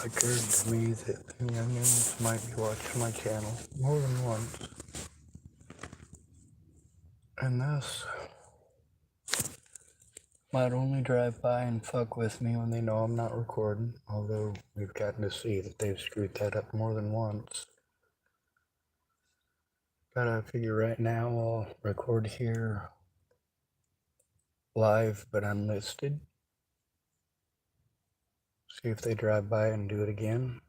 occurred to me that the youngins might be watching my channel more than once. And this might only drive by and fuck with me when they know I'm not recording, although we've gotten to see that they've screwed that up more than once. But I figure right now I'll record here live but unlisted. See if they drive by and do it again.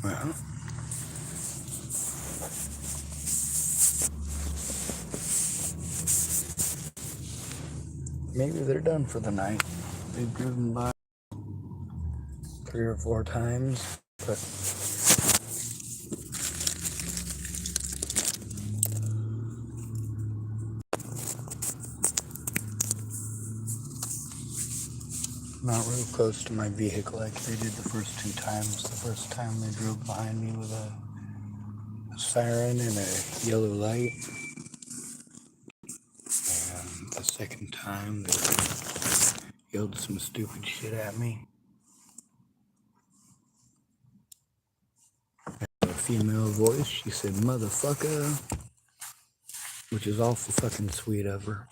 Well, maybe they're done for the night. They've driven by 3 or 4 times, but not real close to my vehicle like they did the first 2 times. The first time they drove behind me with a siren and a yellow light. And the second time they yelled some stupid shit at me. A female voice, she said motherfucker, which is awful fucking sweet of her.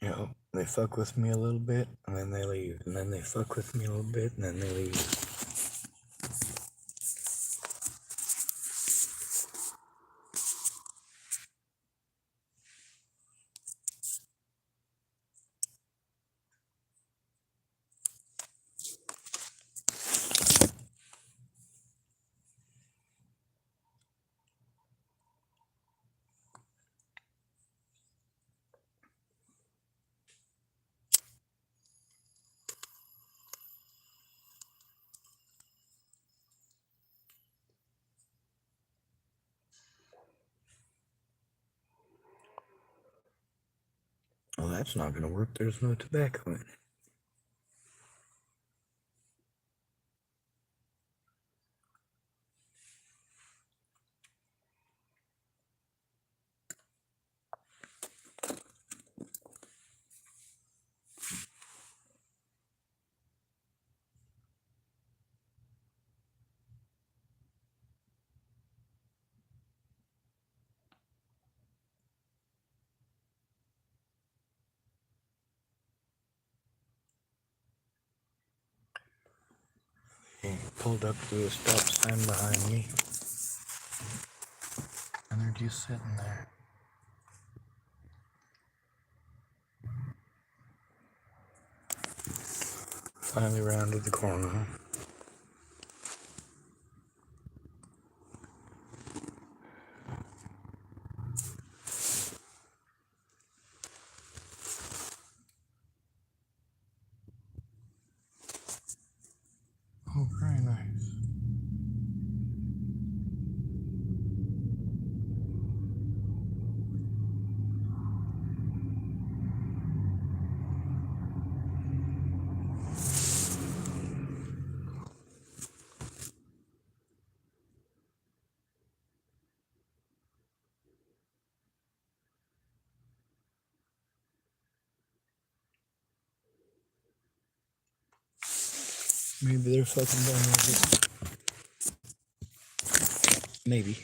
You know, they fuck with me a little bit, and then they leave. And then they fuck with me a little bit, and then they leave. Well, that's not gonna work. There's no tobacco in it. He pulled up to a stop sign behind me, and they're just sitting there. Finally rounded the corner. Oh, very nice. Maybe they're fucking done with it. Maybe.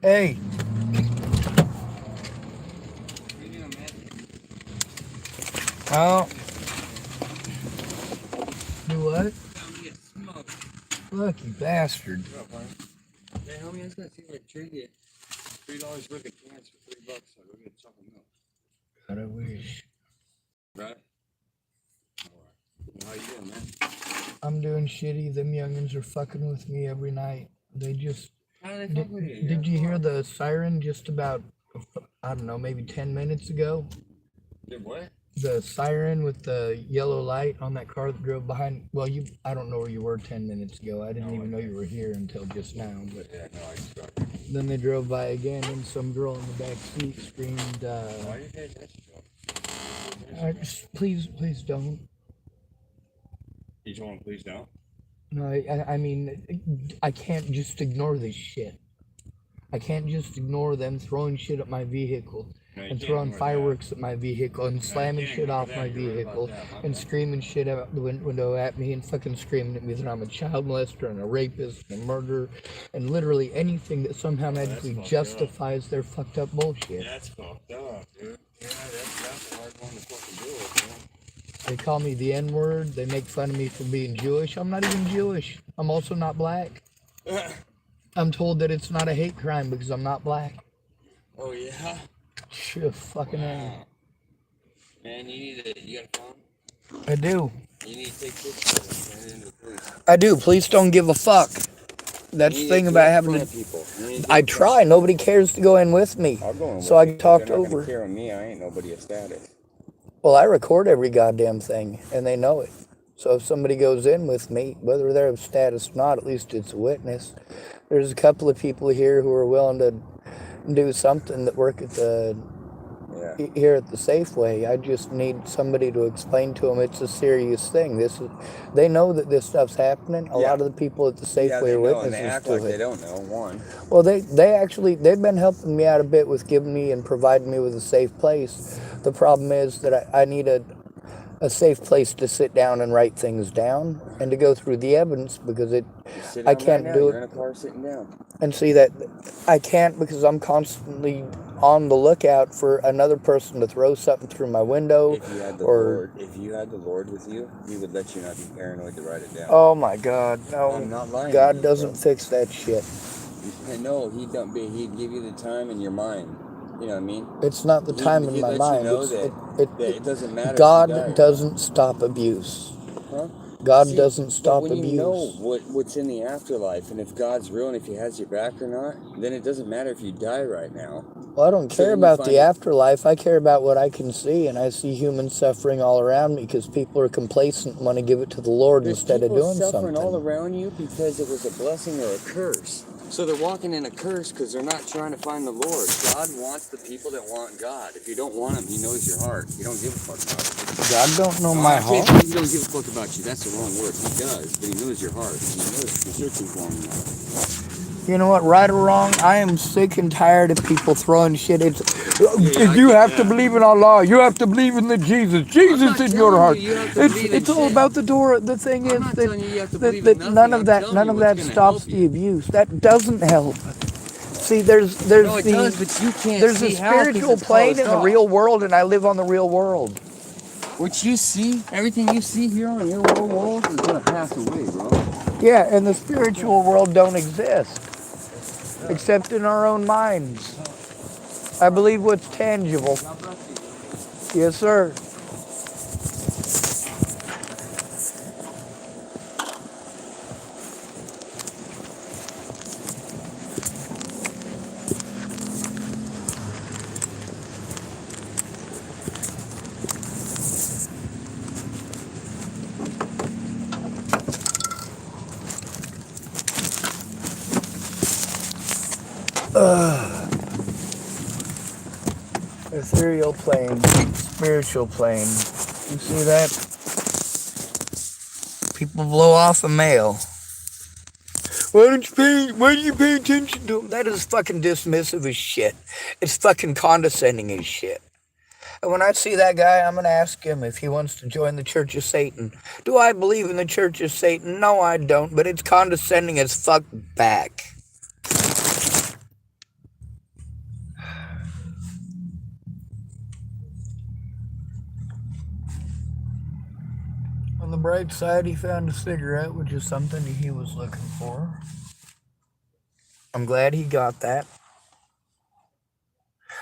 Hey. Oh. Do what? Lucky bastard. Hey, homie, I was gonna see if I could trade you $3 worth of cans for $3. So go get chocolate milk. God, I wish. Right? Alright. How you doing, man? I'm doing shitty. Them youngins are fucking with me every night. They just. How do they fuck with you? Did you hear the siren just about, I don't know, maybe 10 minutes ago? Did what? The siren with the yellow light on that car that drove behind. Well, I don't know where you were 10 minutes ago. I didn't even know you were here until just now. But yeah, no, I just got then they drove by again, and some girl in the back seat screamed, why are you paying attention to him? please don't. You told him please don't? No, I mean, I can't just ignore this shit. I can't just ignore them throwing shit at my vehicle. No, and throwing fireworks at my vehicle and slamming shit off my vehicle and screaming shit out the window at me and fucking screaming at me that I'm a child molester and a rapist and a murderer and literally anything that somehow magically justifies their fucked up bullshit. That's fucked up, dude. Yeah, that's a hard one to fucking do it, man. They call me the N-word. They make fun of me for being Jewish. I'm not even Jewish. I'm also not black. I'm told that it's not a hate crime because I'm not black. Oh yeah. Shit, fucking A. Wow. Man, you got a phone? I do. You need to take pictures of it and send it into the police. I do. Police don't give a fuck. That's the You need thing to about get in having front to. of people. You need to I get in front. try. Nobody cares to go in with me. I'll go in So with I you, can 'cause talk they're not over. gonna care on me. I ain't nobody of status. Well, I record every goddamn thing, and they know it. So if somebody goes in with me, whether they're of status or not, at least it's a witness. There's a couple of people here who are willing to do something that work at the Yeah. here at the Safeway. I just need somebody to explain to them it's a serious thing. They know that this stuff's happening. A Yeah. lot of the people at the Yeah, Safeway they are know, and they witnesses act to like it. they don't know. One. Well, they've been helping me out a bit with giving me and providing me with a safe place. The problem is that I need a safe place to sit down and write things down and to go through the evidence because You sit I down right can't now. do You're it in a car sitting down. and see that I can't because I'm constantly on the lookout for another person to throw something through my window. If you had the or Lord with you, He would let you not be paranoid to write it down. oh my God, no! I'm not lying. God doesn't fix that shit. No, He don't. He'd give you the time in your mind. You know what I mean? It's not the time in He'd my let mind. you know that it doesn't matter. If you die or God doesn't stop abuse. Huh? God See, doesn't but stop when abuse. you know what's in the afterlife, and if God's real and if He has your back or not, then it doesn't matter if you die right now. Well, I don't So care then you about find the it- afterlife. I care about what I can see, and I see human suffering all around me because people are complacent and want to give it to the Lord There's instead of people doing suffering all something. around you because it was a blessing or a curse. So they're walking in a curse because they're not trying to find the Lord. God wants the people that want God. If you don't want Him, He knows your heart. He don't give a fuck about it. God don't know No, my I can't heart. say He don't give a fuck about you. That's the wrong word. He does, but He knows your heart. He knows if you're searching for Him. You know what, right or wrong, I am sick and tired of people throwing shit. I You get have to that. believe in Allah. You have to believe in the Jesus. Jesus in your telling heart. you have to believe in It's all shit. about the door. The thing I'm is not that telling you have to that, believe in that nothing. none I'm of that telling none you of what's that gonna stops help the you. abuse. That doesn't help. See, there's No, it the does, but you can't there's a see how 'cause spiritual it's plane closed in the off. real world, and I live on the real world. What you see, everything you see here on your real world is gonna pass away, bro. Yeah, and the spiritual world don't exist except in our own minds. I believe what's tangible. Yes, sir. Ethereal plane, spiritual plane. You see that? People blow off a mail. Why do you pay attention to them? That is fucking dismissive as shit. It's fucking condescending as shit. And when I see that guy, I'm gonna ask him if he wants to join the Church of Satan. Do I believe in the Church of Satan? No, I don't, but it's condescending as fuck back. On the bright side, he found a cigarette, which is something he was looking for. I'm glad he got that.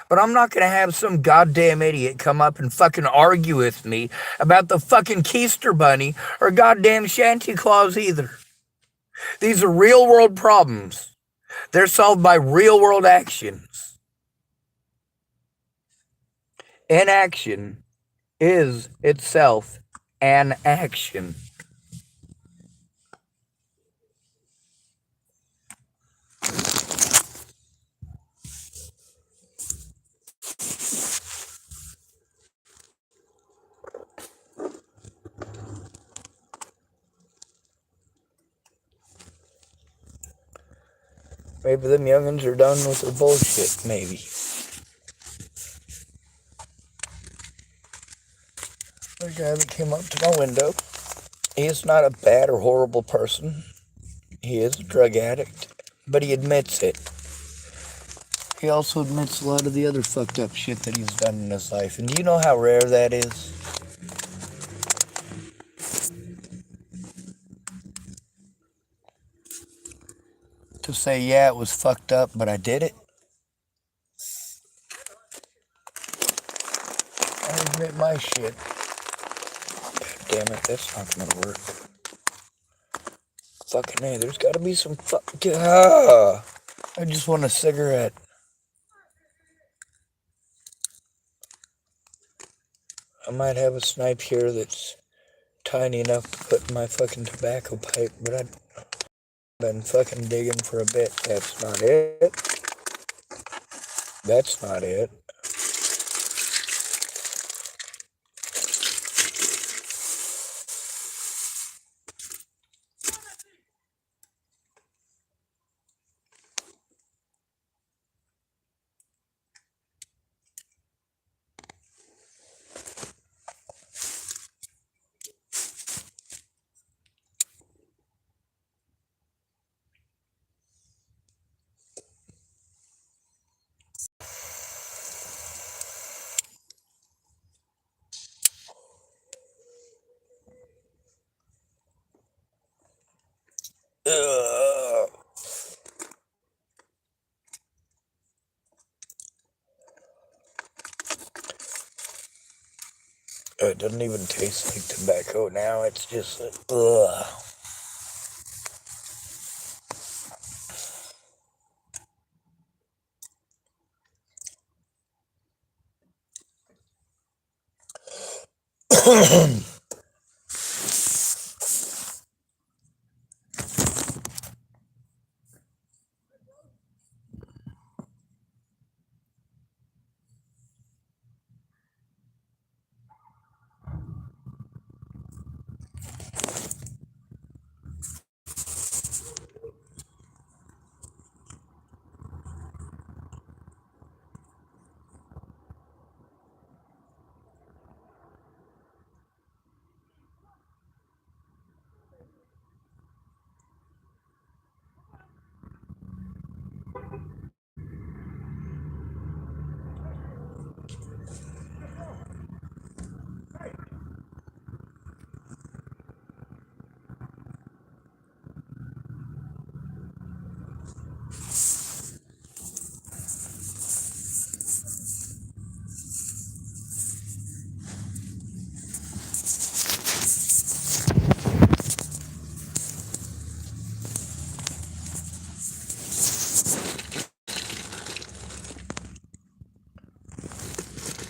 But I'm not going to have some goddamn idiot come up and fucking argue with me about the fucking Keister Bunny or goddamn Santa Claus either. These are real world problems. They're solved by real world actions. Inaction is itself an action. Maybe them youngins are done with their bullshit, maybe. The guy that came up to my window, he is not a bad or horrible person. He is a drug addict, but he admits it. He also admits a lot of the other fucked up shit that he's done in his life. And do you know how rare that is? To say, yeah, it was fucked up, but I did it. at my shit. God damn it, that's not gonna work. Fucking A, there's gotta be some I just want a cigarette. I might have a snipe here that's tiny enough to put in my fucking tobacco pipe, but I've been fucking digging for a bit. That's not it. That's not it. Ugh. It doesn't even taste like tobacco now. It's just ugh.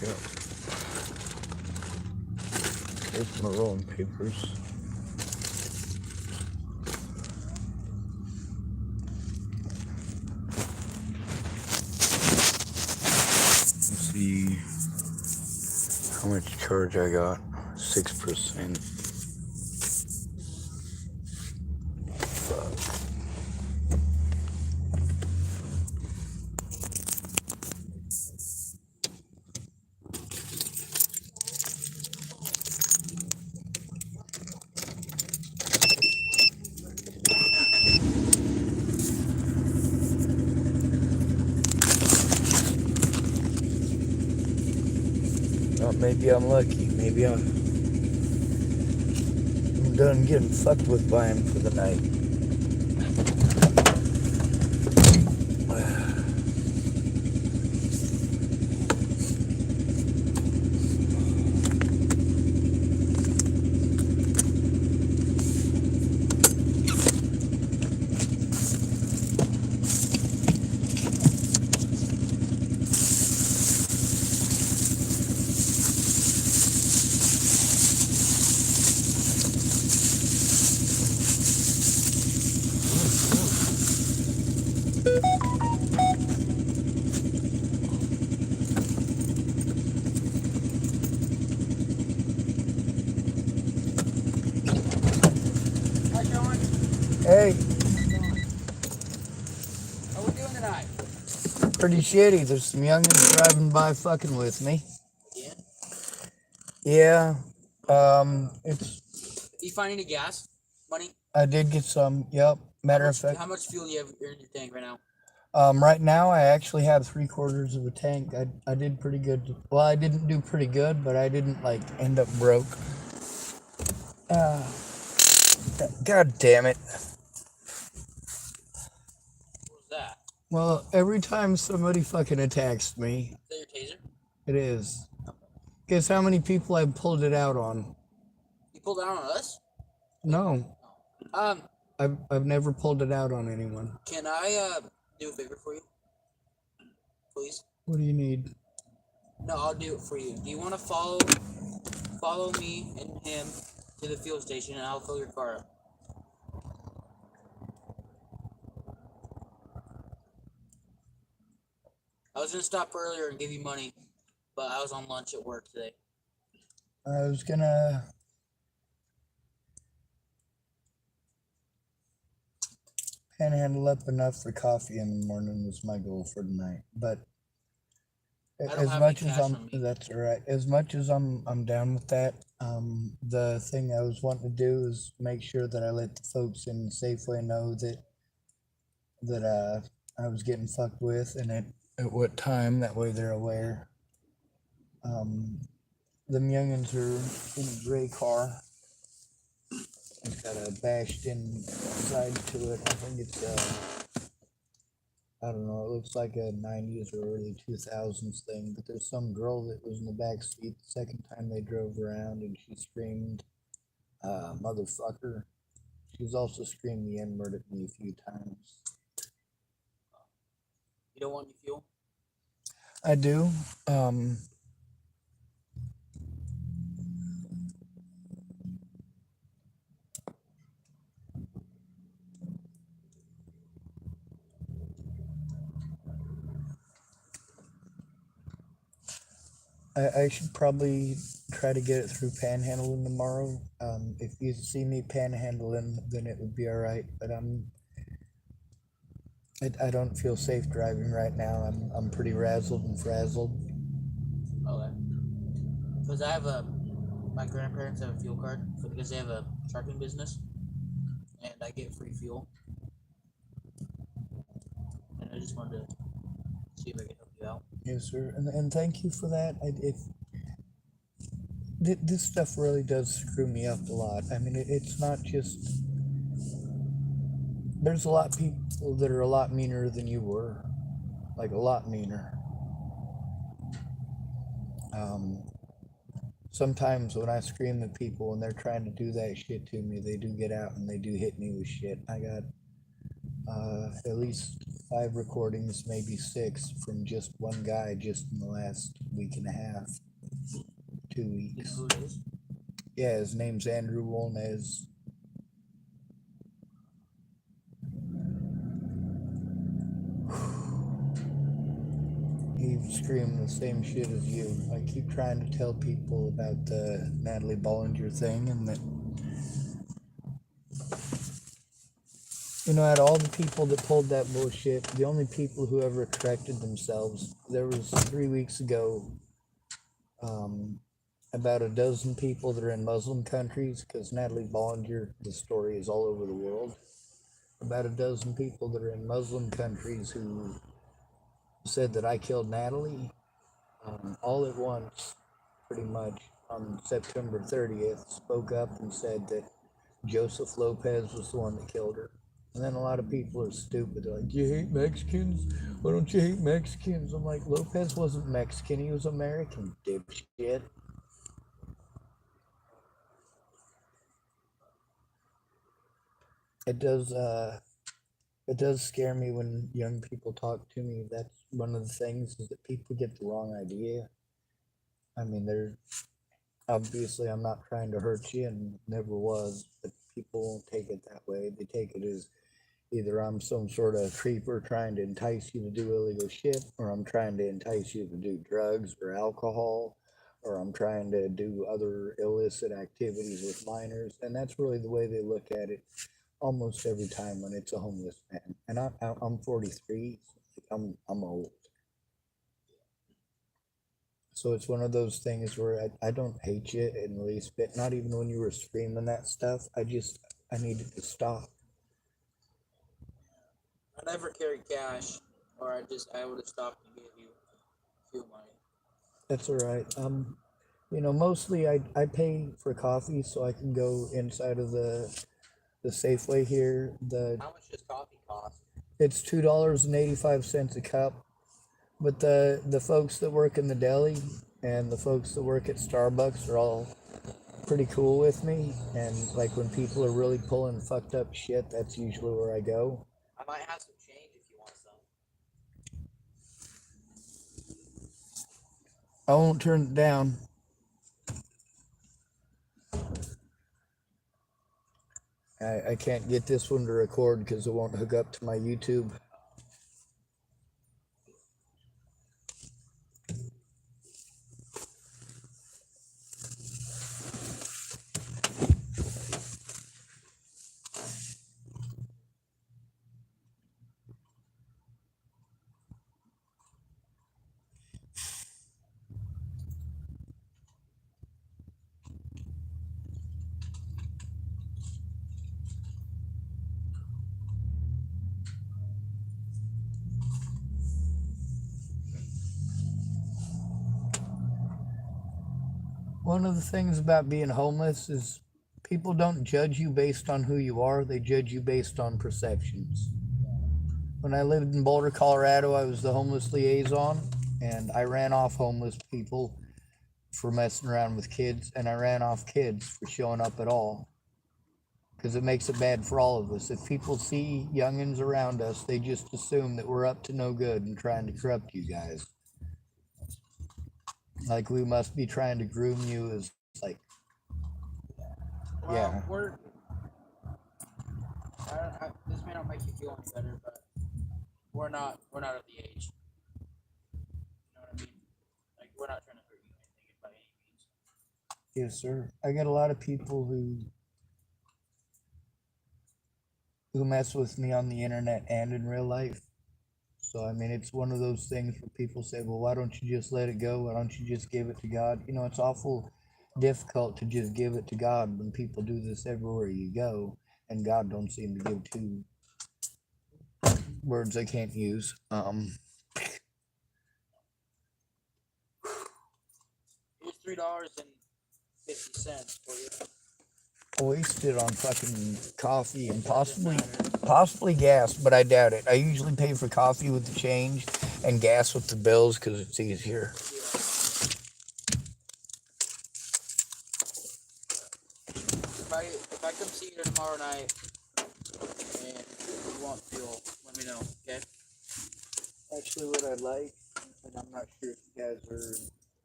Yeah. Here's my rolling papers. Let's see how much charge I got. 6%. Fuck. Oh, maybe I'm lucky. Maybe I'm done getting fucked with by him for the night. Hey, How we doing tonight? pretty shitty. There's some youngins driving by fucking with me. Yeah. Yeah. It's. You find any gas money? I did get some. Yep. Matter of fact. How much fuel do you have in your tank right now? Right now I actually have 3/4 of a tank. I did pretty good. Well, I didn't do pretty good, but I didn't like end up broke. God damn it. What was that? Well, every time somebody fucking attacks me, Is that your taser? it is. Guess how many people I've pulled it out on? You pulled down on us? No, Um, I've never pulled it out on anyone. can I do a favor for you? Please? What do you need? No, I'll do it for you. Do you want to follow me and him to the fuel station, and I'll fill your car up? I was gonna stop earlier and give you money, but I was on lunch at work today. I was gonna panhandle up enough for coffee in the morning was my goal for tonight. But I don't as have much any as cash I'm, on me. that's all right. As much as I'm down with that. The thing I was wanting to do is make sure that I let the folks in Safeway know that I was getting fucked with and at what time. That way they're aware. Them youngins are in a gray car. It's got a bashed in side to it. I think it's I don't know, it looks like a 90s or early 2000s thing, but there's some girl that was in the back seat the second time they drove around and she screamed, motherfucker. She's also screamed the N-word at me a few times. You don't want any fuel? I do. I should probably try to get it through panhandling tomorrow. If you see me panhandling, then it would be all right. But I don't feel safe driving right now. I'm pretty razzled and frazzled. Okay. Because my grandparents have a fuel card because they have a trucking business, and I get free fuel. And I just wanted to see if I could help you out. Yes, sir. And thank you for that. This stuff really does screw me up a lot. I mean, it's not just. There's a lot of people that are a lot meaner than you were, like a lot meaner. Sometimes when I scream at people and they're trying to do that shit to me, they do get out and they do hit me with shit. I got at least 5 recordings, maybe 6, from just one guy just in the last week and a half, 2 You know weeks. who it is? Yeah, his name's Andrew Wolnez. He's screaming the same shit as you. I keep trying to tell people about the Natalie Bollinger thing, and that, you know, out of all the people that pulled that bullshit, the only people who ever corrected themselves, there was 3 weeks ago, about a dozen people that are in Muslim countries, because Natalie Bollinger, the story is all over the world. About a dozen people that are in Muslim countries who said that I killed Natalie, all at once, pretty much, on September 30th, spoke up and said that Joseph Lopez was the one that killed her. And then a lot of people are stupid. They're like, "Do you hate Mexicans? Why don't you hate Mexicans?" I'm like, Lopez wasn't Mexican. He was American, dipshit. It does scare me when young people talk to me. That's one of the things, is that people get the wrong idea. I mean, obviously I'm not trying to hurt you and never was, but people won't take it that way. They take it as either I'm some sort of creeper trying to entice you to do illegal shit, or I'm trying to entice you to do drugs or alcohol, or I'm trying to do other illicit activities with minors. And that's really the way they look at it almost every time when it's a homeless man. And I'm 43. I'm old. So it's one of those things where I don't hate you in the least bit. Not even when you were screaming that stuff. I needed to stop. I never carried cash, or I would have stopped and gave you fuel money. That's all right. You know, mostly I pay for coffee so I can go inside of the Safeway here. How much does coffee cost? It's $2.85 a cup. But the folks that work in the deli, and the folks that work at Starbucks are all pretty cool with me. And like when people are really pulling fucked up shit, that's usually where I go. I might have some change if you want some. I won't turn it down. I can't get this one to record because it won't hook up to my YouTube. One of the things about being homeless is people don't judge you based on who you are, they judge you based on perceptions. When I lived in Boulder, Colorado, I was the homeless liaison, and I ran off homeless people for messing around with kids, and I ran off kids for showing up at all. Because it makes it bad for all of us. If people see youngins around us, they just assume that we're up to no good and trying to corrupt you guys. Like we must be trying to groom you as like, Well, yeah. This may not make you feel any better, but we're not of the age. You know what I mean? Like we're not trying to hurt you or anything by any means. Yes, sir. I get a lot of people who mess with me on the internet and in real life. So I mean, it's one of those things where people say, "Well, why don't you just let it go? Why don't you just give it to God?" You know, it's awful difficult to just give it to God when people do this everywhere you go, and God don't seem to give two words I can't use. Here's $3.50 for you. Wasted on fucking coffee and possibly gas, but I doubt it. I usually pay for coffee with the change and gas with the bills because it's easier. If I come see you tomorrow night and you want fuel, let me know, okay? Actually, what I'd like, and I'm not sure if you guys are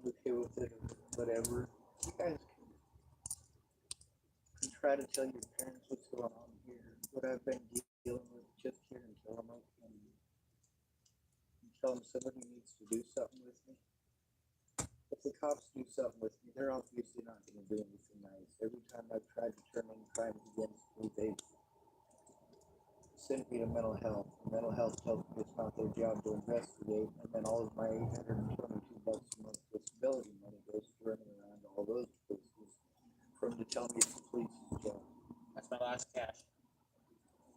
okay with it or whatever, you guys can try to tell your parents what's going on here, what I've been dealing with just here in Tillamook, and tell them somebody needs to do something with me. If the cops do something with me, they're obviously not going to do anything nice. Every time I've tried to turn in crimes against me, they've sent me to mental health. Mental health tells me it's not their job to investigate, and then all of my $822 a month disability money goes running around to all those places for them to tell me it's the police's job. That's my last cash.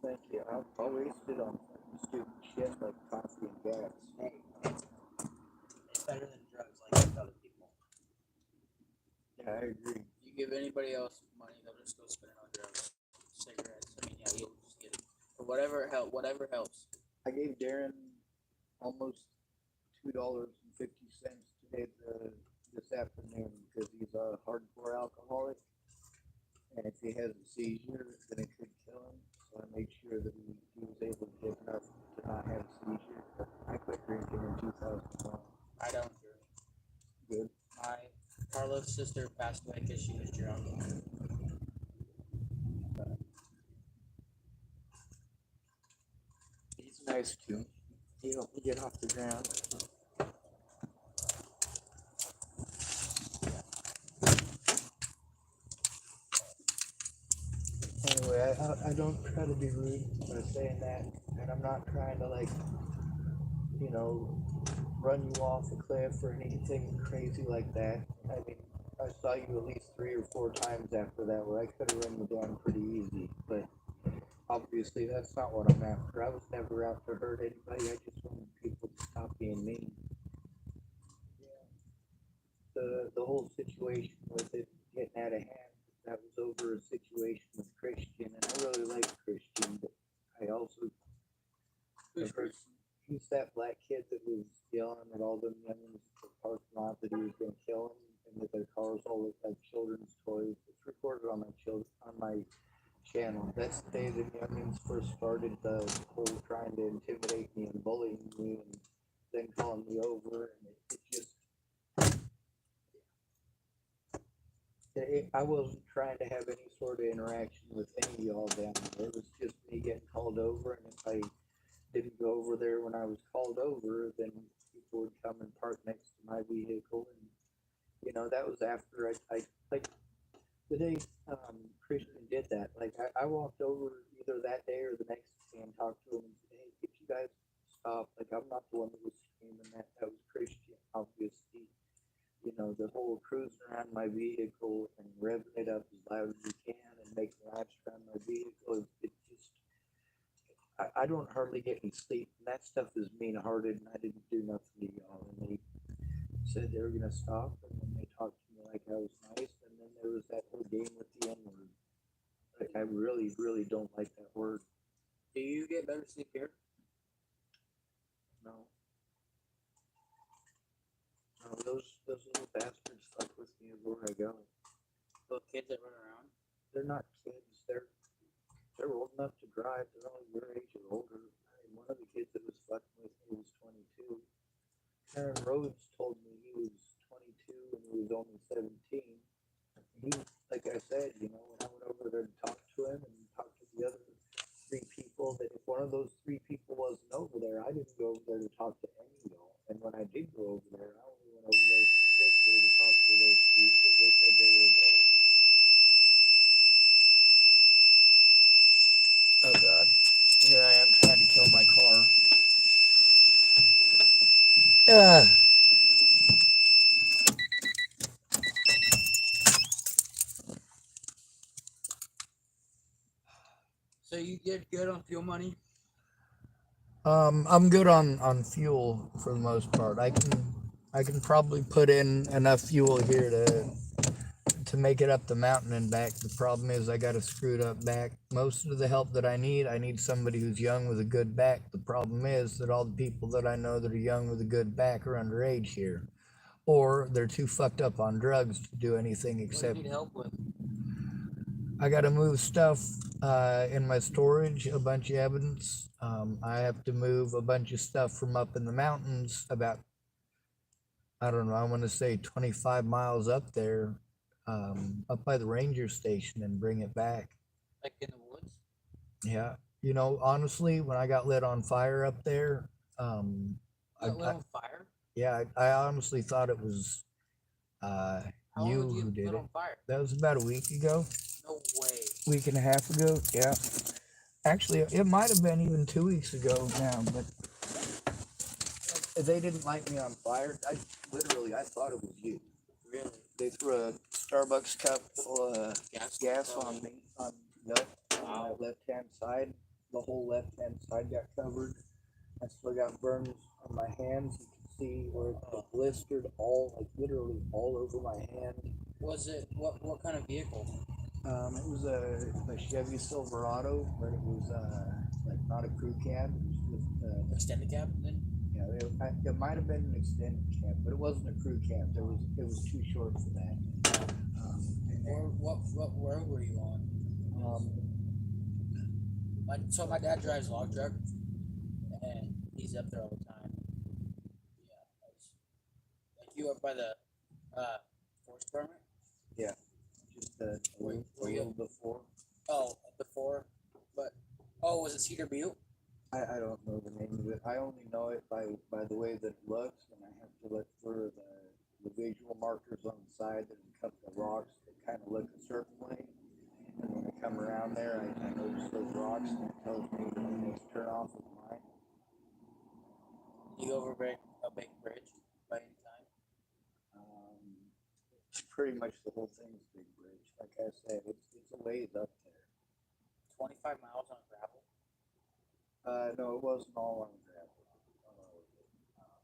Thank you. I'll waste it on stupid shit like coffee and gas. Hey, it's better than drugs like other people. Yeah, I agree. You give anybody else money, they'll just go spend it on drugs, cigarettes. I mean, yeah, you'll just get it. But whatever helps. I gave Darren almost $2.50 today this afternoon because he's a hardcore alcoholic, and if he has a seizure, then it could kill him. So I made sure that he was able to get enough to not have a seizure. But I quit drinking in 2001. I don't drink. Good. Carlos' sister passed away because she was drunk. He's nice too. He helped me get off the ground. Anyway, I don't try to be rude by saying that, and I'm not trying to run you off a cliff or anything crazy like that. I mean, I saw you at least 3 or 4 times after that where I could have run you down pretty easy, but obviously that's not what I'm after. I was never out to hurt anybody. I just wanted people to stop being mean. The whole situation with it getting out of hand, that was over a situation with Christian, and I really like Christian, but I also Who's Christian? he's that black kid that was yelling at all them youngins parking lot that he was going to kill him, and that their cars all look like children's toys. It's recorded on my channel. That's the day the youngins first started the whole trying to intimidate me and bullying me, and then calling me over, and it just. I wasn't trying to have any sort of interaction with any of y'all down there. It was just me getting called over, and if I didn't go over there when I was called over, then people would come and park next to my vehicle, and that was after I like the day Christian did that. Like I walked over either that day or the next day and talked to him and said, "Hey, could you guys stop? Like I'm not the one that was screaming that. That was Christian, obviously." The whole cruising around my vehicle and revving it up as loud as you can and making laps around my vehicle. It just, I don't hardly get any sleep. And that stuff is mean hearted, and I didn't do nothing to y'all. And they said they were going to stop, and then they talked to me like I was nice. And then there was that whole game with the N word. Like, I really, really don't like that word. Do you get better sleep here? No. No, those little bastards fuck with me everywhere I go. Those kids that run around? They're not kids. They're old enough to drive. They're only your age or older. I mean, one of the kids that was fucking with me was 22. Aaron Rhodes told me he was 22 and he was only 17. He, like I said, when I went over there to talk to him and talk to the other three people, that if one of those three people wasn't over there, I didn't go over there to talk to any of y'all. And when I did go over there, I only went over there strictly to talk to those three because they said they were adults. Oh God. Here I am trying to kill my car. So you get good on fuel money? I'm good on fuel for the most part. I can probably put in enough fuel here to make it up the mountain and back. The problem is I got a screwed up back. Most of the help that I need somebody who's young with a good back. The problem is that all the people that I know that are young with a good back are underage here, or they're too fucked up on drugs to do anything except. What do you need help with? I got to move stuff in my storage, a bunch of evidence. I have to move a bunch of stuff from up in the mountains, about, I don't know, I want to say 25 miles up there, up by the ranger station, and bring it back. Like in the woods? Yeah. Honestly, when I got lit on fire up there, Got lit on fire? yeah, I honestly thought it was How you long who did you did lit it. on fire? That was about a week ago. No way. Week and a half ago, yeah. Actually, it might have been even 2 weeks ago now, but they didn't light me on fire. I thought it was you. Really? They threw a Starbucks cup full of gas on me on the left-hand side. The whole left-hand side got covered. I still got burns on my hands. You can see where it blistered literally all over my hand. Was it what kind of vehicle? It was a Chevy Silverado, but it was like not a crew cab. It was just Extended cab then? yeah. It might have been an extended cab, but it wasn't a crew cab. It was too short for that. Where were you on? So my dad drives log truck, and he's up there all the time. Yeah, like you up by the forest department? Yeah, just a little before. Oh, before, but was it Cedar Butte? I don't know the name of it. I only know it by the way that it looks, and I have to look for the visual markers on the side that are a couple of rocks that kind of look a certain way. And when I come around there, I notice those rocks, and it tells me when to turn off of mine. You go over a big bridge by any time? Pretty much the whole thing's big bridge. Like I said, it's a ways up there. 25 miles on gravel? No, it wasn't all on gravel.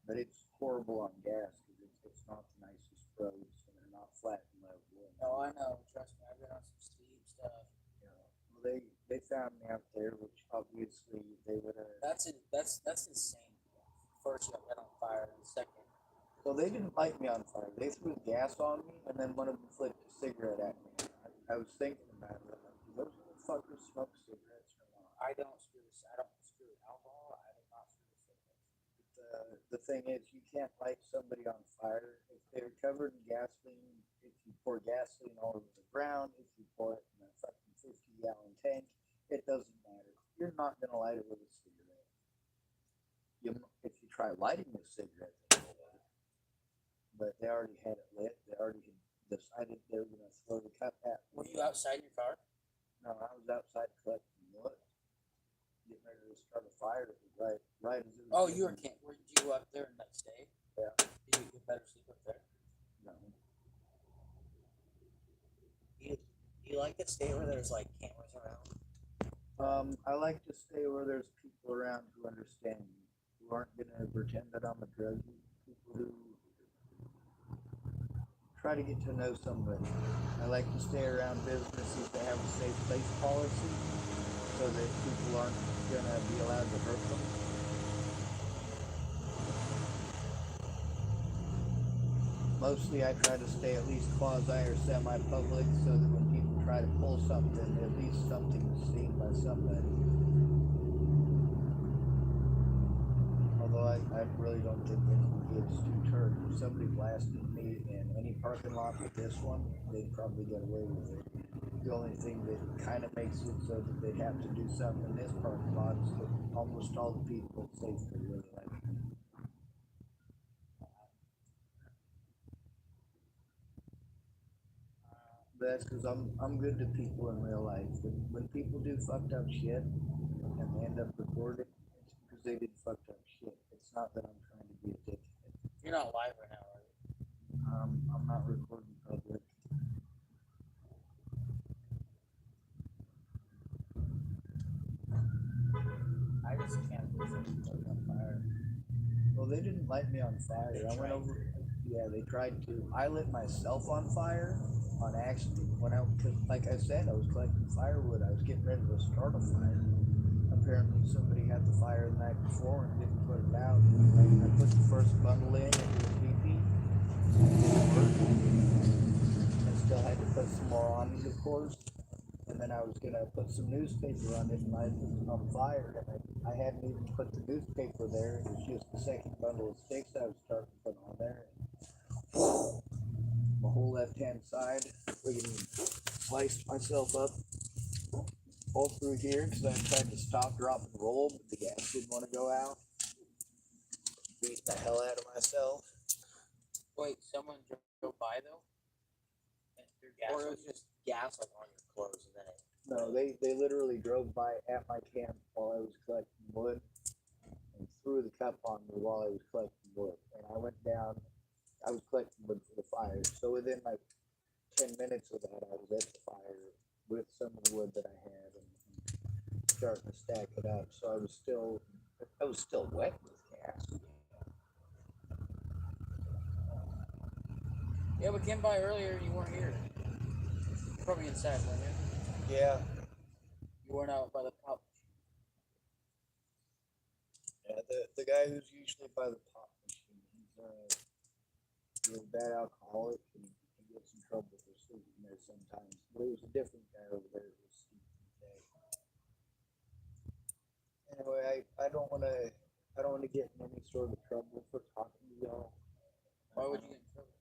But it's horrible on gas because it's not the nicest roads, and they're not flat and level. No, I know. Trust me, I've been on some steep stuff. Well, they found me out there, which obviously they would have. That's insane. First, you got lit on fire, and second. So they didn't light me on fire. They threw gas on me, and then one of them flipped a cigarette at me. I was thinking about it. I'm like, do those motherfuckers smoke cigarettes or not? I don't screw alcohol. I do not screw cigarettes. The thing is, you can't light somebody on fire if they're covered in gasoline. If you pour gasoline all over the ground, if you pour it in a fucking 50-gallon tank, it doesn't matter. You're not gonna light it with a cigarette. If you try lighting a cigarette, they will light it. But they already had it lit. They already had decided they were gonna throw the cup at me. Were you outside in your car? No, I was outside collecting wood, getting ready to start a fire. It was right as it was. Oh, you were camp. Were you up there and like stay? Yeah. Did you get better sleep up there? No. You like to stay where there's like cameras around? I like to stay where there's people around who understand me, who aren't gonna pretend that I'm a druggie. People who try to get to know somebody. I like to stay around businesses that have a safe place policy, so that people aren't gonna be allowed to hurt them. Mostly I try to stay at least quasi or semi-public, so that when people try to pull something, at least something's seen by somebody. Although I really don't think anyone gives two turns. If somebody blasted me in any parking lot with this one, they'd probably get away with it. The only thing that kind of makes it so that they'd have to do something in this parking lot is that almost all the people safely really like me. That's because I'm good to people in real life. When people do fucked up shit and they end up recording, it's because they did fucked up shit. It's not that I'm trying to be a dickhead. You're not live right now, are you? I'm not recording public. I just can't believe it was on fire. Well, they didn't light me on fire. I went over. Yeah, they tried to. I lit myself on fire on accident when like I said, I was collecting firewood. I was getting ready to start a fire. Apparently, somebody had the fire the night before and didn't put it out. I put the first bundle in into a teepee. I still had to put some more on it, of course. And then I was gonna put some newspaper on it and light it on fire. And I hadn't even put the newspaper there. It was just the second bundle of sticks I was starting to put on there. My whole left-hand side, freaking sliced myself up all through here because I tried to stop, drop, and roll, but the gas didn't want to go out. Beating the hell out of myself. Wait, someone drove by though? And threw gas? Or it was just gas like on your clothes and then it... No, they literally drove by at my camp while I was collecting wood and threw the cup on me while I was collecting wood. And I went down, I was collecting wood for the fire. So within like 10 minutes of that, I was at the fire with some of the wood that I had and starting to stack it up. So I was still wet with gas. Yeah, we came by earlier and you weren't here. You're probably inside, weren't you? Yeah. You weren't out by the pop. Yeah, the guy who's usually by the pop machine, he's a bad alcoholic and he gets in trouble for sleeping there sometimes. But it was a different guy over there who was sleeping today. Anyway, I don't wanna get in any sort of trouble for talking to y'all. Why would you get in trouble?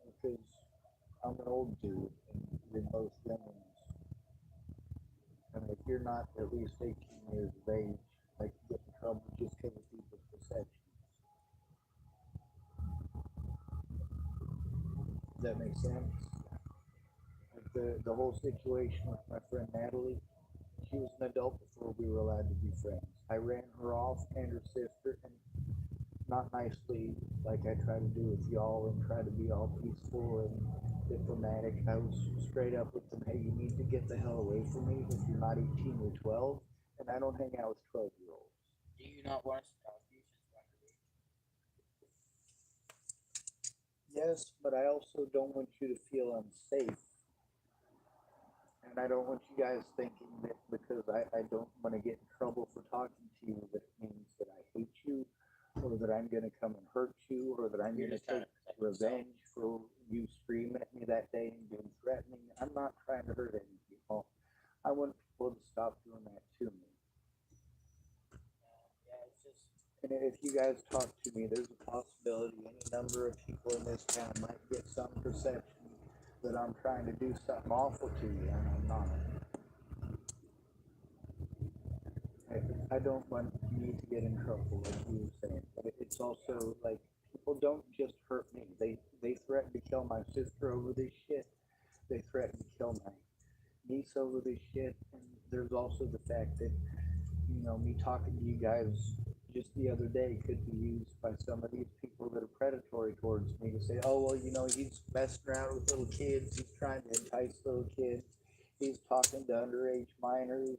Because I'm an old dude and you're both youngins. And if you're not at least 18 years of age, like you get in trouble just because of people's perceptions. Does that make sense? Like the whole situation with my friend Natalie, she was an adult before we were allowed to be friends. I ran her off and her sister, and not nicely like I try to do with y'all and try to be all peaceful and diplomatic. I was straight up with them, hey, you need to get the hell away from me if you're not 18 or 12, and I don't hang out with 12-year-olds. Do you not want us to talk to you since we're underage? Yes, but I also don't want you to feel unsafe. And I don't want you guys thinking that because I don't want to get in trouble for talking to you that it means that I hate you or that I'm going to come and hurt you if you guys talk to me, there's a possibility any number of people in this town might get some perception that I'm trying to do something awful to you, and I'm not. I don't want me to get in trouble, like you were saying, but it's also like people don't just hurt me. They threaten to kill my sister over this shit. They threaten to kill my niece over this shit. And there's also the fact that, you know, me talking to you guys just the other day could be used by some of these people that are predatory towards me to say, oh, well, you know, he's messing around with little kids. He's trying to entice little kids. He's talking to underage minors, and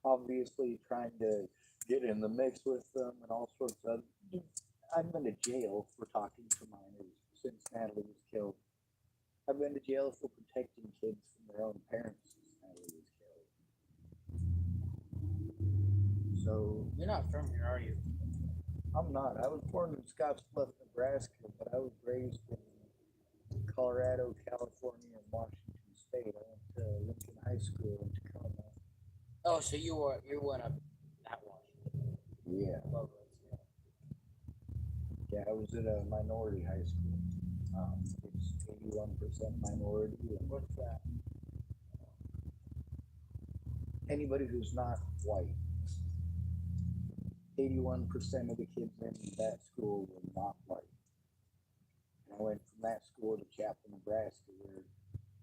obviously trying to get in the mix with them and all sorts of. I've been to jail for talking to minors since Natalie was killed. I've been to jail for protecting kids from their own parents since Natalie was killed. So You're not from here, are you? I'm not. I was born in Scottsbluff, Nebraska, but I was raised in Colorado, California, and Washington State. I went to Lincoln High School in Tacoma. Oh, so you went up that Washington. Yeah. Yeah. Yeah, I was at a minority high school. It's 81% minority. What's that? Anybody who's not white. 81% of the kids in that school were not white. And I went from that school to Chapel, Nebraska, where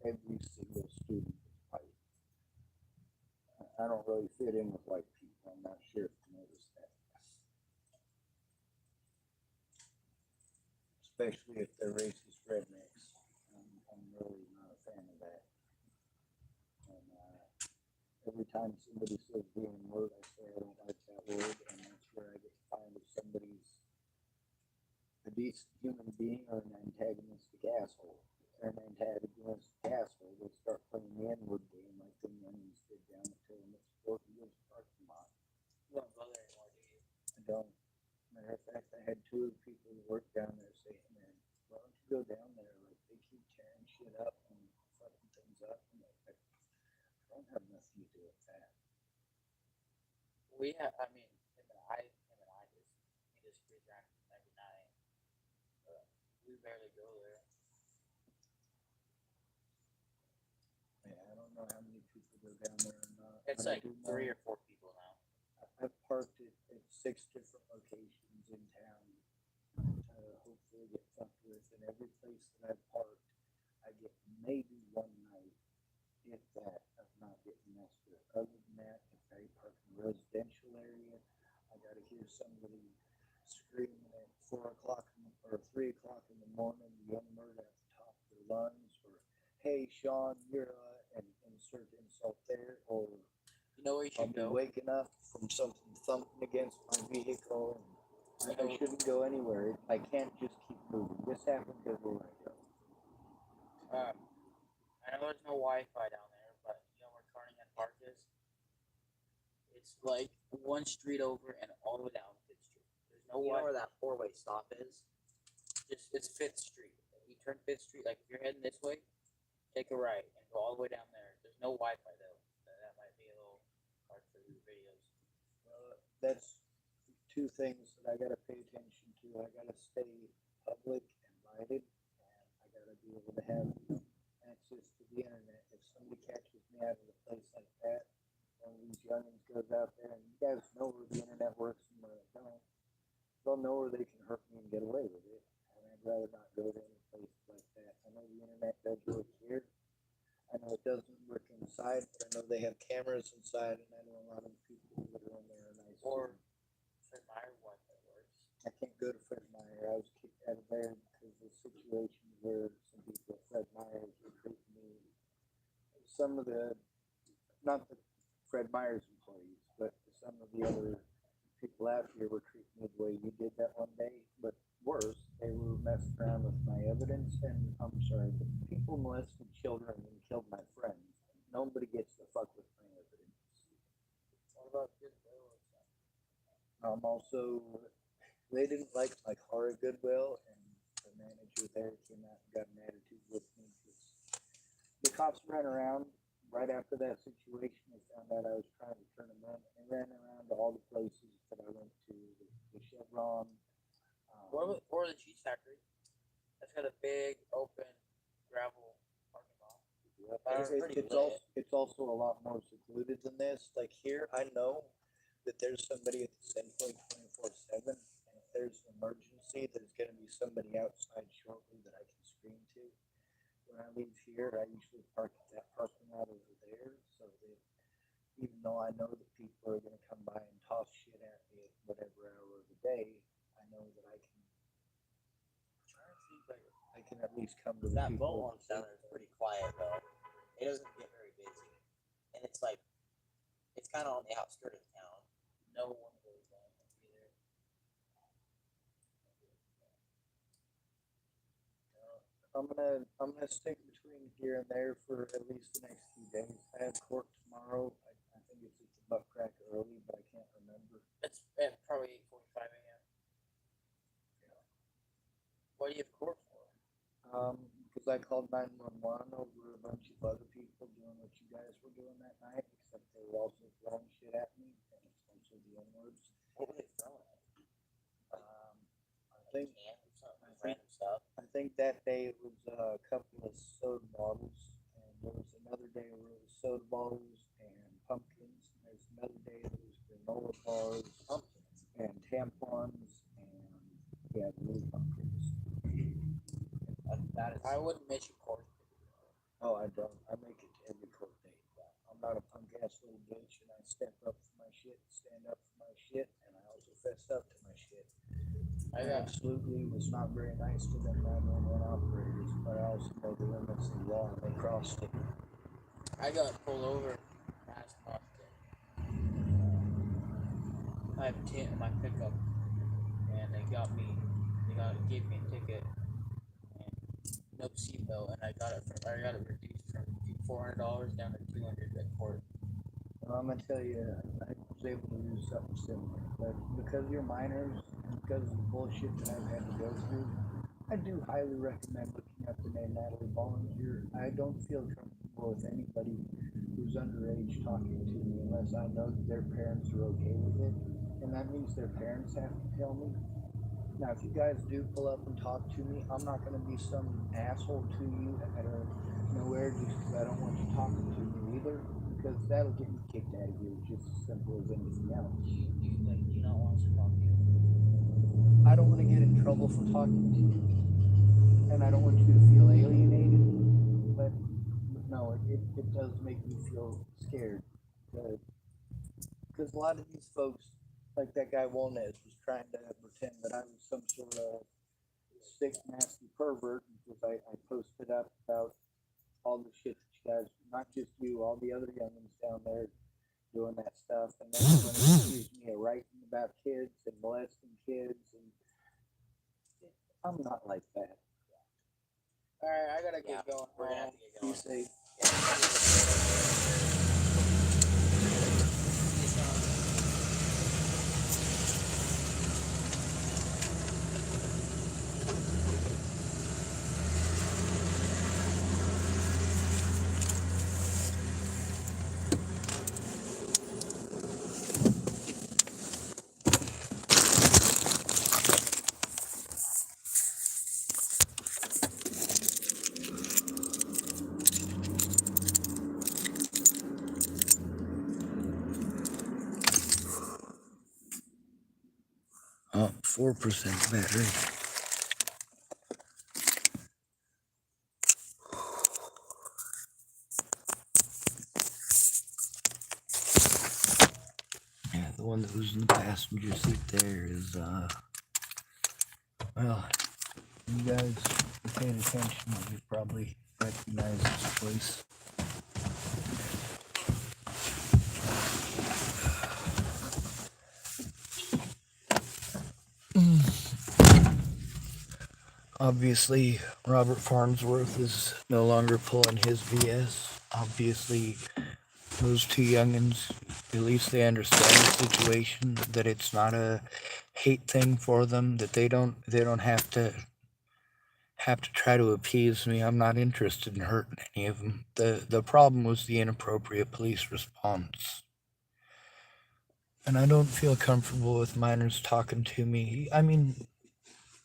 every single student was white. I don't really fit in with white people. I'm not sure if you noticed that. Especially if they're racist rednecks. I'm really not a fan of that. And every time somebody says the word, I say I don't like that word, and that's where I get fined if somebody's a decent human being or an antagonistic asshole. If they're an antagonistic asshole, they start playing the N-word game like the youngins did down at Tillamook parking lot. You don't go there anymore, do you? I don't. Matter of fact, I had two of the people who work down there say, hey man, why don't you go down there? Like, they keep tearing shit up and fucking things up. And I don't have nothing to do with that. We have, I mean, him and I just cruise around every night. But we barely go there. Yeah, I don't know how many people go down there or not. It's like 3 or 4 people now. I've parked at 6 different locations in town to hopefully get fucked with. And every place that I've parked, I get maybe one night, if that, of not getting messed with. Other than that, if I park in a residential area, I gotta hear somebody screaming at 4 o'clock or 3 o'clock in the morning, young murder at the top of their lungs, or hey Sean, you're and insert insult there, or You know where you I'll should be go? waking up from something thumping against my vehicle, and I shouldn't go anywhere. I can't just keep moving. This happens everywhere I go. I know there's no Wi-Fi down there, but you know where Carnahan Park is? It's like one street over and all the way down 5th Street. There's no You know Wi-Fi. where that 4-way stop is? It's 5th Street. You turn 5th Street, like if you're heading this way, take a right and go all the way down there. There's no Wi-Fi though. That might be a little hard for your videos. That's two things that I gotta pay attention to. I gotta stay public and lighted, and I gotta be able to have access to the internet. If somebody catches me out of a place like that, one of these youngins goes out there, and you guys know where the internet works and where it don't. They'll know where they can hurt me and get away with it. And I'd rather not go to any place like that. I know the internet does work here. I know it doesn't work inside, but I know they have cameras inside, and I know a lot of the people that are in there are nice. Or Fred Meyer Wi-Fi works. I can't go to Fred Meyer. I was kicked out of there because of situations where some people at Fred Meyer's were treating me. Some of the, not the Fred Meyer's employees, but some of the other people out here were treating me the way you did that one day. But worse, they were messing around with my evidence, and I'm sorry, but people molested children and killed my friends. Nobody gets to fuck with my evidence. What about Goodwill or something? Also, they didn't like my car at Goodwill, and the manager there came out and got an attitude with me. The cops ran around right after that situation. They found out I was trying to turn them in, and ran around to all the places that I went to, the Chevron. Or the cheese factory. That's got a big open gravel parking lot. It's also a lot more secluded than this. Like here, I know that there's somebody at the center point 24/7, and if there's an emergency, there's going to be somebody outside shortly that I can scream to. When I leave here, I usually park at that parking lot over there, so that even though I know that people are going to come by and toss shit at me at whatever hour of the day, I know that I can at least come to the That people. boat launch down there is pretty quiet though. It doesn't get very busy, and it's like it's kind of on the outskirts of town. No one goes down either. I'm gonna stick between here and there for at least the next few days. I have court tomorrow. I think it's at the butt crack early, but I can't remember. It's at probably 8:45 a.m. Yeah. What do you have court for? Because I called 911 over a bunch of other people doing what you guys were doing that night, except they were also throwing shit at me, and especially the N-words. What were they throwing at? I think Cans or something, random stuff. I think that day it was a couple of soda bottles, and there was another day where it was soda bottles and pumpkins. And there's another day that was granola bars, pumpkins, and tampons, and yeah, blue pumpkins. That is. I wouldn't miss your court. Oh, I don't. I make it to every court date. I'm not a punk ass little bitch, and I step up for my shit, stand up for my shit, and I also fess up to my shit. I absolutely was not very nice to them 911 operators, but I also know the limits of the law, and they crossed it. I got pulled over last month. I have a tint in my pickup, and they gave me a ticket and no seatbelt, and I got it reduced from $400 down to $200 at court. Well, I'm gonna tell you, I was able to do something similar, but because you're minors and because of the bullshit that I've had to go through, I do highly recommend looking up the name Natalie Bollinger. I don't feel comfortable with anybody who's underage talking to me unless I know that their parents are okay with it, and that means their parents have to tell me. Now, if you guys do pull up and talk to me, I'm not going to be some asshole to you out of nowhere just because I don't want you talking to me either, because that'll get me kicked out of here just as simple as anything else. Do you not want us to talk to you? I don't want to get in trouble for talking to you, and I don't want you to feel alienated, but no, it does make me feel scared, because a lot of these folks, like that guy Walnez, was trying to pretend that I was some sort of sick, nasty pervert because I posted up about all the shit that you guys, not just you, all the other youngins down there doing that stuff, and then when they accused me of writing about kids and molesting kids, and I'm not like that. Alright, I gotta get going. We're gonna have to get Be going. safe. Oh, 4% battery. Yeah, the one that was in the passenger seat there is, well, you guys who paid attention, you probably recognize this place. Obviously, Robert Farnsworth is no longer pulling his BS. Obviously, those two youngins, at least they understand the situation, that it's not a hate thing for them, that they don't have to try to appease me. I'm not interested in hurting any of them. The problem was the inappropriate police response. And I don't feel comfortable with minors talking to me. I mean,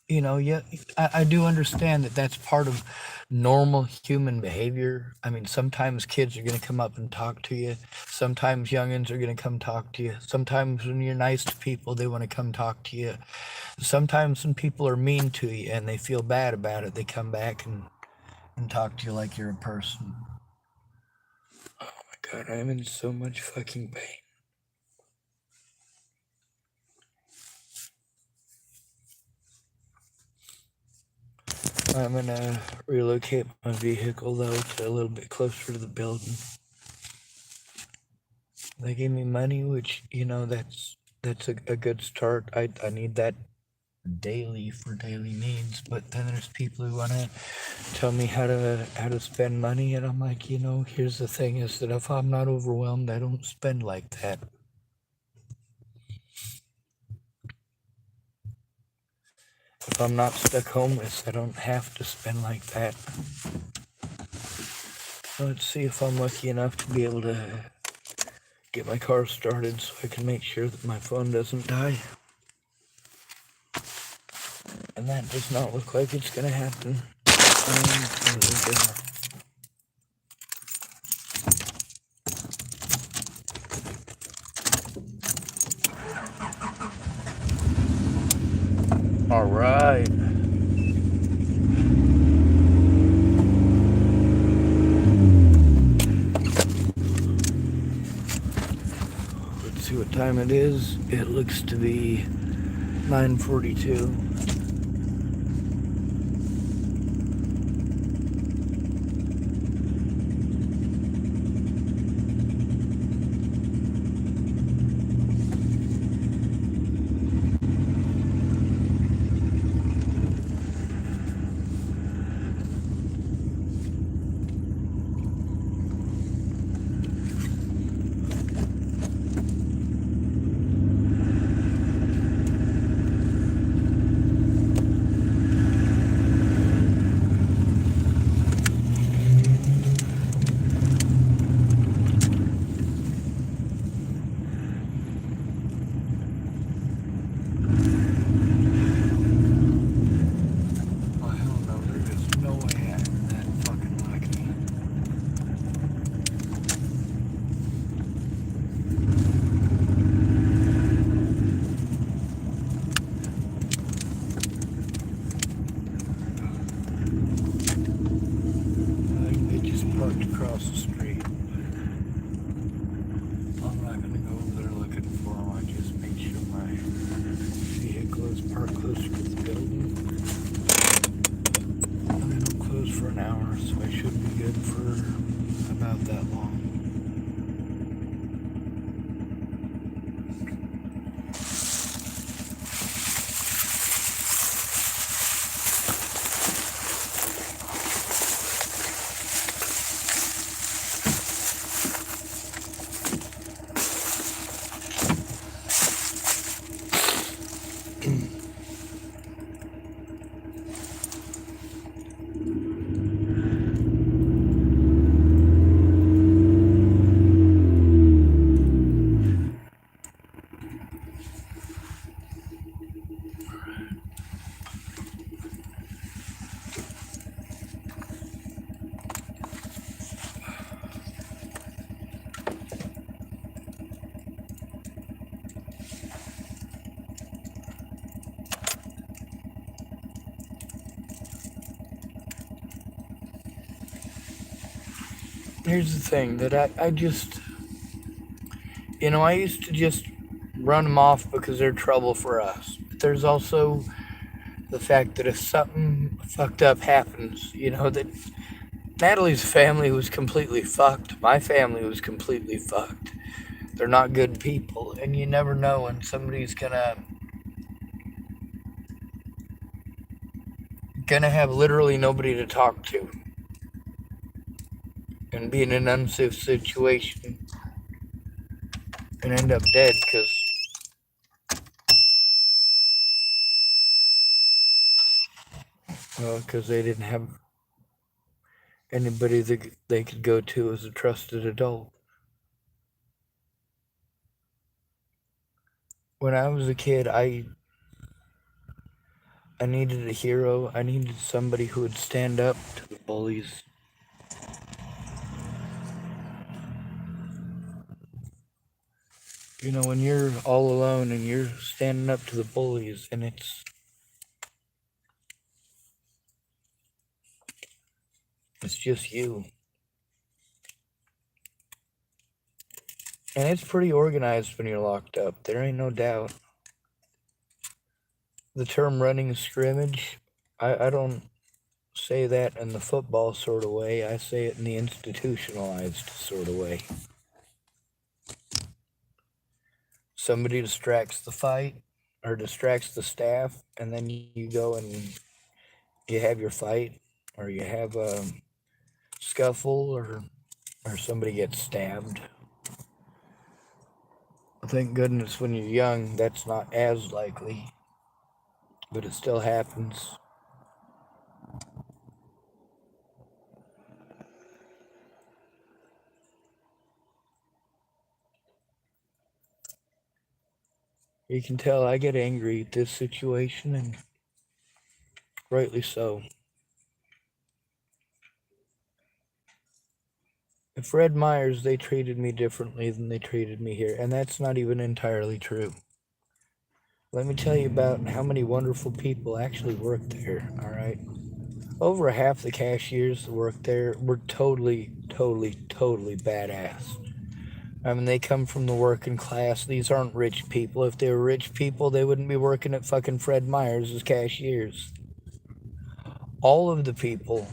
you know, yeah, I do understand that that's part of normal human behavior. I mean, sometimes kids are going to come up and talk to you. Sometimes youngins are going to come talk to you. Sometimes when you're nice to people, they want to come talk to you. Sometimes when people are mean to you and they feel bad about it, they come back and talk to you like you're a person. Oh my God, I'm in so much fucking pain. I'm gonna relocate my vehicle though to a little bit closer to the building. They gave me money, which that's a good start. I need that daily for daily needs. But then there's people who wanna tell me how to spend money, and I'm like, here's the thing: is that if I'm not overwhelmed, I don't spend like that. If I'm not stuck homeless, I don't have to spend like that. Let's see if I'm lucky enough to be able to get my car started so I can make sure that my phone doesn't die. And that does not look like it's gonna happen. All right. Let's see what time it is. It looks to be 9:42. Oh hell no, there is no way I'm that fucking lucky. They just parked across the street. I'm not gonna go over there looking for them. I just make sure my vehicle is parked closer to the building. And they don't close for an hour, so I should be good for about that long. Here's the thing that I just, I used to just run them off because they're trouble for us. But there's also the fact that if something fucked up happens, that Natalie's family was completely fucked. My family was completely fucked. They're not good people, and you never know when somebody's gonna have literally nobody to talk to and be in an unsafe situation and end up dead because they didn't have anybody that they could go to as a trusted adult. When I was a kid, I needed a hero. I needed somebody who would stand up to the bullies. You know, when you're all alone and you're standing up to the bullies and it's just you. And it's pretty organized when you're locked up. There ain't no doubt. The term running a scrimmage, I don't say that in the football sort of way. I say it in the institutionalized sort of way. Somebody distracts the fight or distracts the staff, and then you go and you have your fight, or you have a scuffle, or somebody gets stabbed. Thank goodness when you're young, that's not as likely, but it still happens. You can tell I get angry at this situation, and rightly so. At Fred Meyer's, they treated me differently than they treated me here, and that's not even entirely true. Let me tell you about how many wonderful people actually work there, all right? Over half the cashiers that work there were totally badass. I mean, they come from the working class. These aren't rich people. If they were rich people, they wouldn't be working at fucking Fred Meyer's as cashiers. All of the people,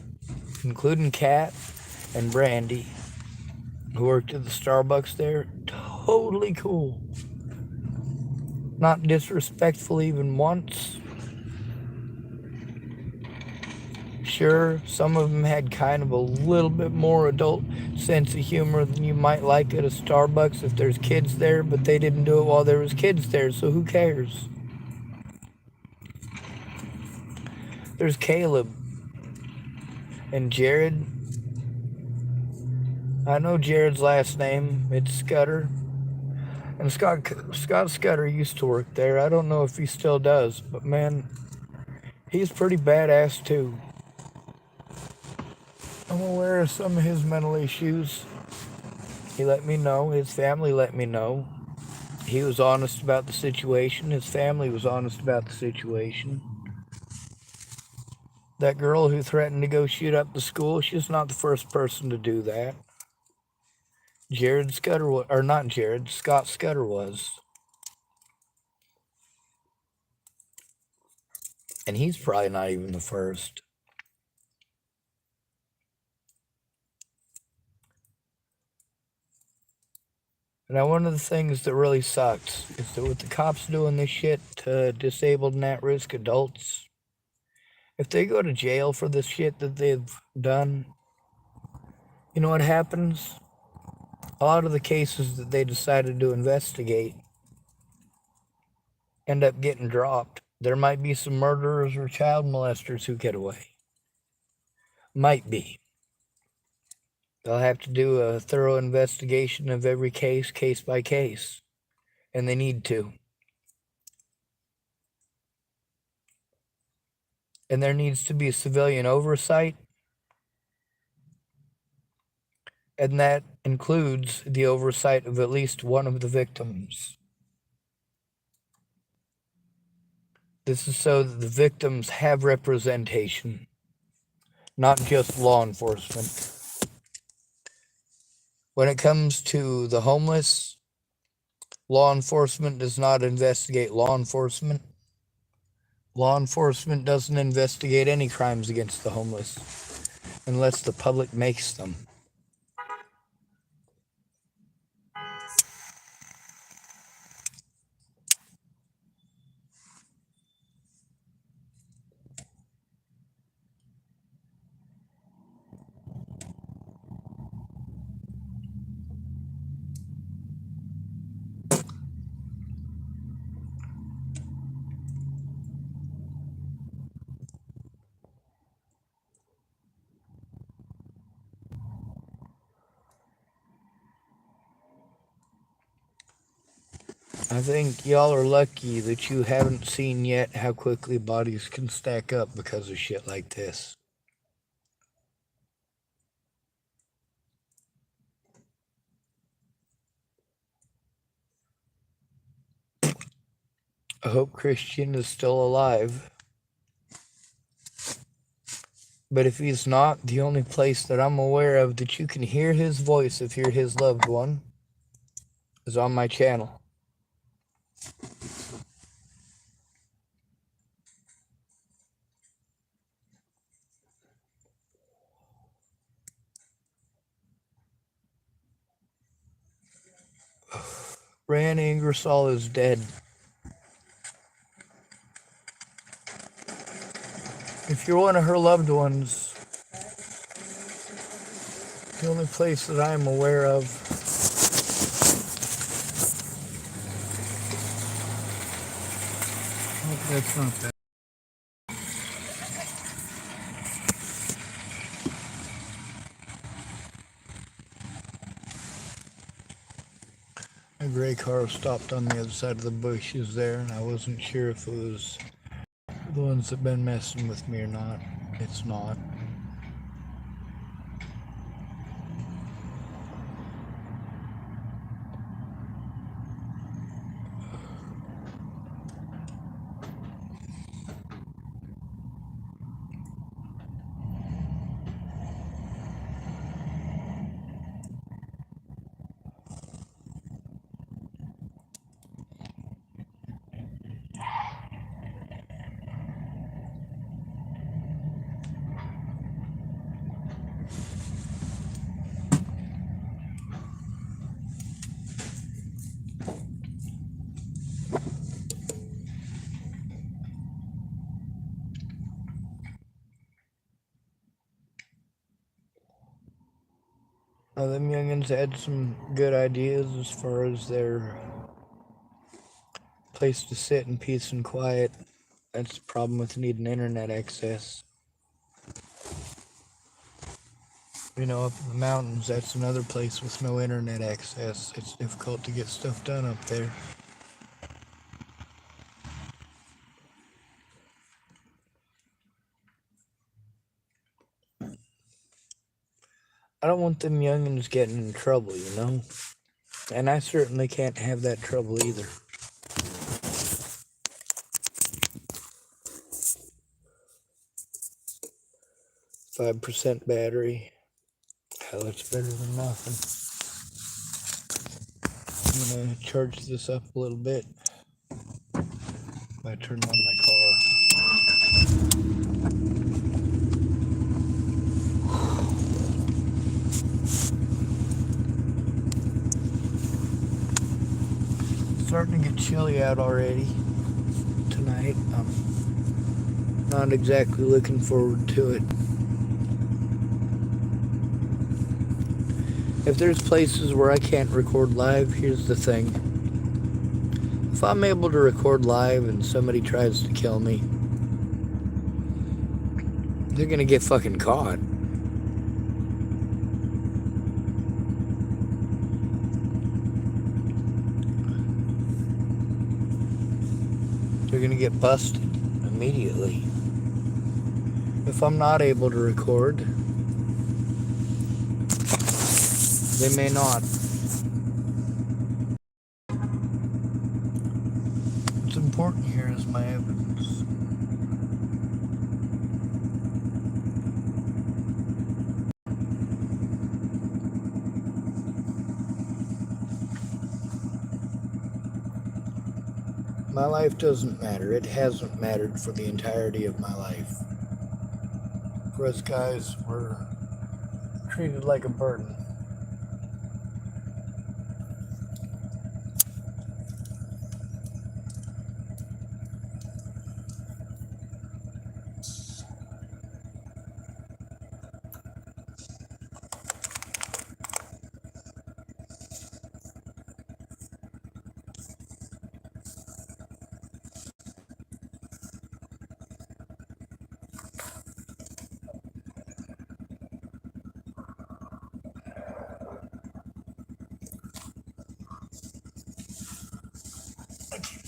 including Kat and Brandy, who worked at the Starbucks there, totally cool. Not disrespectful even once. Sure, some of them had kind of a little bit more adult sense of humor than you might like at a Starbucks if there's kids there, but they didn't do it while there was kids there, so who cares? There's Caleb and Jared. I know Jared's last name. It's Scudder. And Scott Scudder used to work there. I don't know if he still does, but man, he's pretty badass too. I'm aware of some of his mental issues. He let me know. His family let me know. He was honest about the situation. His family was honest about the situation. That girl who threatened to go shoot up the school, she's not the first person to do that. Jared Scudder, or not Jared, Scott Scudder was. And he's probably not even the first. Now, one of the things that really sucks is that with the cops doing this shit to disabled and at-risk adults, if they go to jail for this shit that they've done, you know what happens? A lot of the cases that they decided to investigate end up getting dropped. There might be some murderers or child molesters who get away. Might be. They'll have to do a thorough investigation of every case, case by case. And they need to. And there needs to be civilian oversight. And that includes the oversight of at least one of the victims. This is so that the victims have representation, not just law enforcement. When it comes to the homeless, law enforcement does not investigate law enforcement. Law enforcement doesn't investigate any crimes against the homeless unless the public makes them. I think y'all are lucky that you haven't seen yet how quickly bodies can stack up because of shit like this. I hope Christian is still alive. But if he's not, the only place that I'm aware of that you can hear his voice if you're his loved one is on my channel. Ran Ingersoll is dead. If you're one of her loved ones, the only place that I'm aware of that's not that. A gray car stopped on the other side of the bushes there, and I wasn't sure if it was the ones that been messing with me or not. It's not. Them youngins had some good ideas as far as their place to sit in peace and quiet. That's the problem with needing internet access. You know, up in the mountains, that's another place with no internet access. It's difficult to get stuff done up there. I don't want them youngins getting in trouble, you know? And I certainly can't have that trouble either. 5% battery. Hell, it's better than nothing. I'm gonna charge this up a little bit by turning on my car. Starting to get chilly out already tonight. I'm not exactly looking forward to it. If there's places where I can't record live, here's the thing. If I'm able to record live and somebody tries to kill me, they're gonna get fucking caught. They're gonna get busted immediately. If I'm not able to record, they may not. What's important here is my evidence. My life doesn't matter. It hasn't mattered for the entirety of my life. For us guys, we're treated like a burden.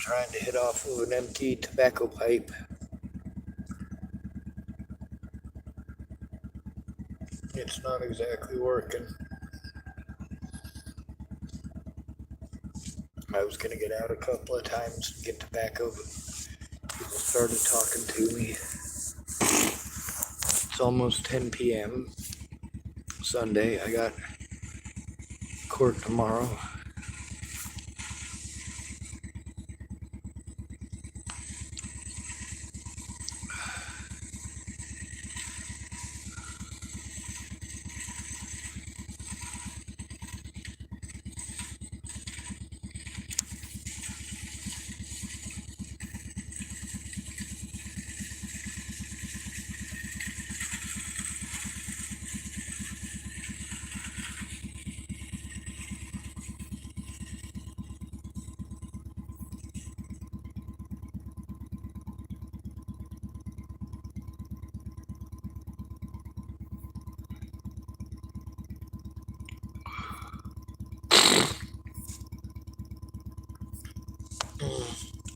trying to hit off of an empty tobacco pipe. It's not exactly working. I was gonna get out a couple of times and get tobacco, but people started talking to me. It's almost 10 p.m. Sunday. I got court tomorrow.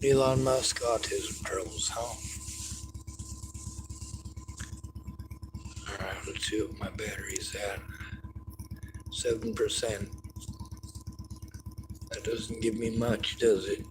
Elon Musk autism troubles, huh? Alright, let's see what my battery's at. 7%. That doesn't give me much, does it?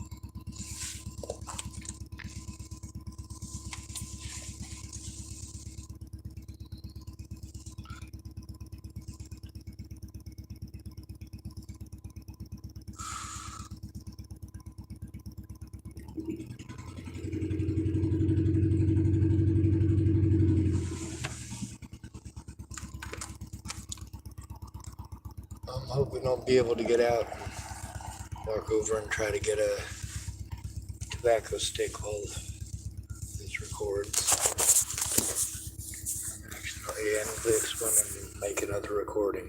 I'm hoping I'll be able to get out and walk over and try to get a tobacco stick while this records. Actually, end this one and make another recording.